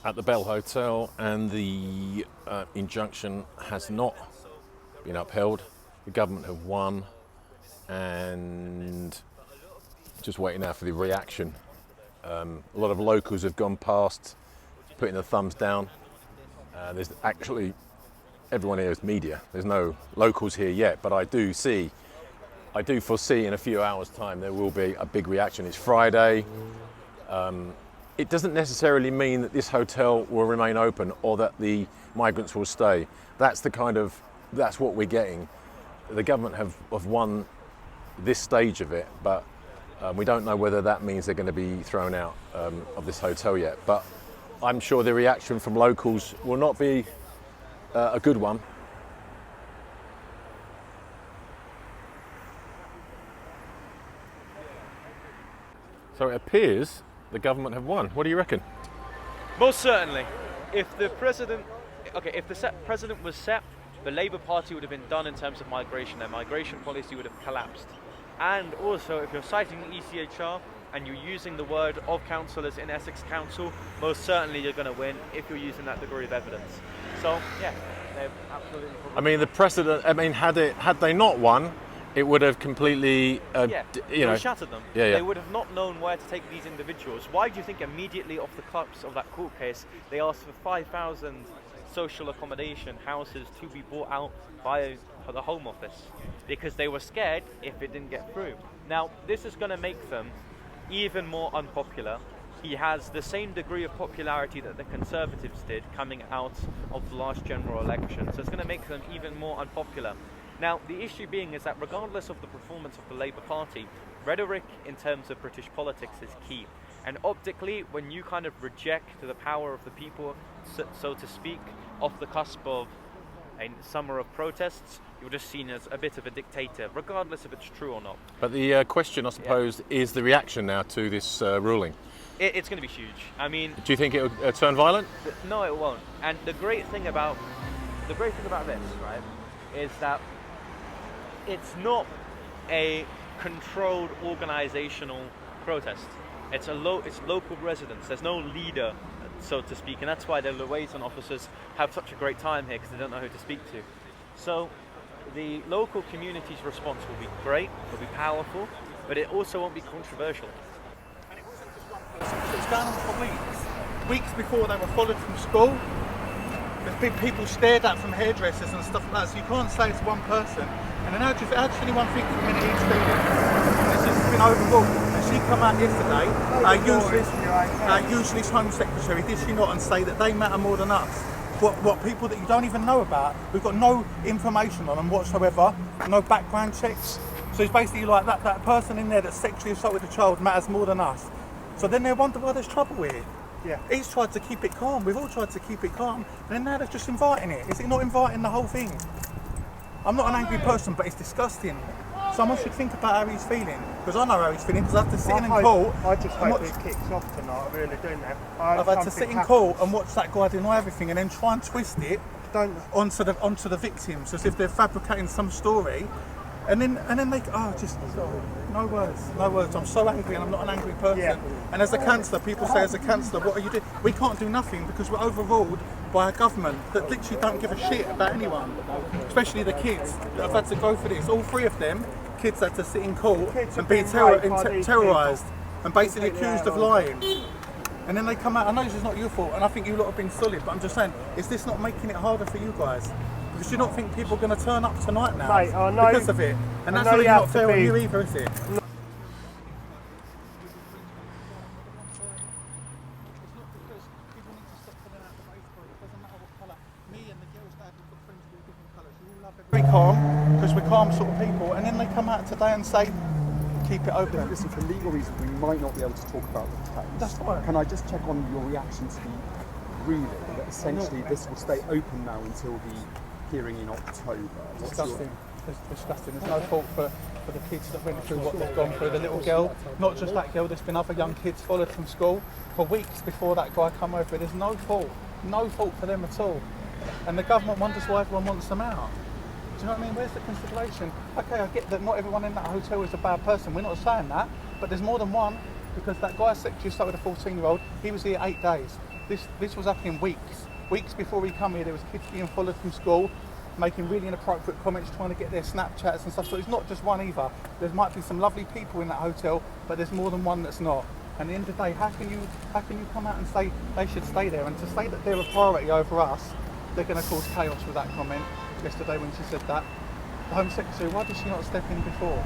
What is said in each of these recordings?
at the Bell Hotel, and the injunction has not been upheld. The government have won, and just waiting now for the reaction. A lot of locals have gone past, putting the thumbs down. There's actually, everyone here is media. There's no locals here yet, but I do foresee in a few hours' time there will be a big reaction. It's Friday. It doesn't necessarily mean that this hotel will remain open or that the migrants will stay. That's what we're getting. The government have won this stage of it, but we don't know whether that means they're going to be thrown out of this hotel yet. But I'm sure the reaction from locals will not be a good one. So it appears the government have won. What do you reckon? Most certainly. If the president was set, the Labour Party would have been done in terms of migration. Their migration policy would have collapsed. And also, if you're citing the ECHR and you're using the word of councillors in Essex Council, most certainly you're going to win if you're using that degree of evidence. So, yeah, they're absolutely. I mean, the precedent. I mean, had they not won, it would have completely, shattered them. Yeah. They would have not known where to take these individuals. Why do you think immediately off the cups of that court case, they asked for 5,000 social accommodation houses to be bought out by the Home Office? Because they were scared if it didn't get through. Now, this is going to make them even more unpopular. He has the same degree of popularity that the Conservatives did coming out of the last general election. So it's going to make them even more unpopular. Now, the issue being is that regardless of the performance of the Labour Party, rhetoric in terms of British politics is key. And optically, when you kind of reject the power of the people, so to speak, off the cusp of a summer of protests, you're just seen as a bit of a dictator, regardless if it's true or not. But the question, I suppose, is the reaction now to this ruling. It's going to be huge. I mean, do you think it will turn violent? No, it won't. And the great thing about this, right, is that it's not a controlled organizational protest. It's local residents. There's no leader, so to speak, and that's why the liaison officers have such a great time here, because they don't know who to speak to. So the local community's response will be great, will be powerful, but it also won't be controversial. And it wasn't just one person. It was going on for weeks before they were followed from school. There's been people stared at from hairdressers and stuff like that, so you can't say it's one person. And then how does anyone think for a minute he's feeling? It's just been overruled. And she come out yesterday, useless Home Secretary, did she not, and say that they matter more than us? What people that you don't even know about, we've got no information on them whatsoever, no background checks. So it's basically like that person in there that sexually assaulted a child matters more than us. So then they wonder why there's trouble here. Yeah. He's tried to keep it calm, we've all tried to keep it calm, and then now they're just inviting it. Is it not inviting the whole thing? I'm not an angry person, but it's disgusting. Someone should think about how he's feeling, because I know how he's feeling, because I have to sit in court. I just hope it kicks off tonight, I really do now. I've had to sit in court and watch that guy deny everything and then try and twist it onto the victims, as if they're fabricating some story. And then they no words. I'm so angry, and I'm not an angry person. Yeah. And as a councillor, people say as a councillor, what are you doing? We can't do nothing because we're overruled by a government that literally don't give a shit about anyone, especially the kids that have had to go for this. All three of them, kids had to sit in court and be terrorised and basically accused of lying. And then they come out, I know this is not your fault, and I think you lot have been solid, but I'm just saying, is this not making it harder for you guys? Because you don't think people are going to turn up tonight now because of it? And that's really not fair on you either, is it? Very calm, because we're calm sort of people, and then they come out today and say, keep it open. Listen, for legal reasons, we might not be able to talk about the case. That's fine. Can I just check on your reaction to the ruling, that essentially this will stay open now until the hearing in October? Disgusting. It's disgusting. There's no fault for the kids that went through what they've gone through. The little girl, not just that girl, there's been other young kids followed from school for weeks before that guy come over. There's no fault for them at all. And the government wonders why everyone wants them out. Do you know what I mean? Where's the consideration? Okay, I get that not everyone in that hotel is a bad person. We're not saying that, but there's more than one, because that guy sexually assaulted a 14-year-old. He was here 8 days. this was happening weeks before we come here. There was kids being followed from school, making really inappropriate comments, trying to get their Snapchats and stuff. So it's not just one either. There might be some lovely people in that hotel, but there's more than one that's not. And at the end of the day, how can you come out and say they should stay there? And to say that they're a priority over us, they're going to cause chaos with that comment yesterday when she said that. The Home Secretary, why did she not step in before?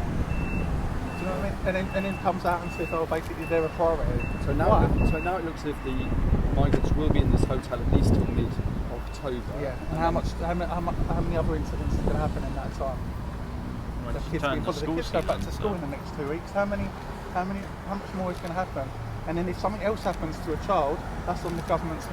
Do you know what I mean? And then comes out and says, oh, basically they're a priority. So now it looks as if the migrants will be in this hotel at least till mid-October. Yeah. And how many other incidents are going to happen in that time? The kids go back to school in the next 2 weeks. How much more is going to happen? And then if something else happens to a child, that's on the government's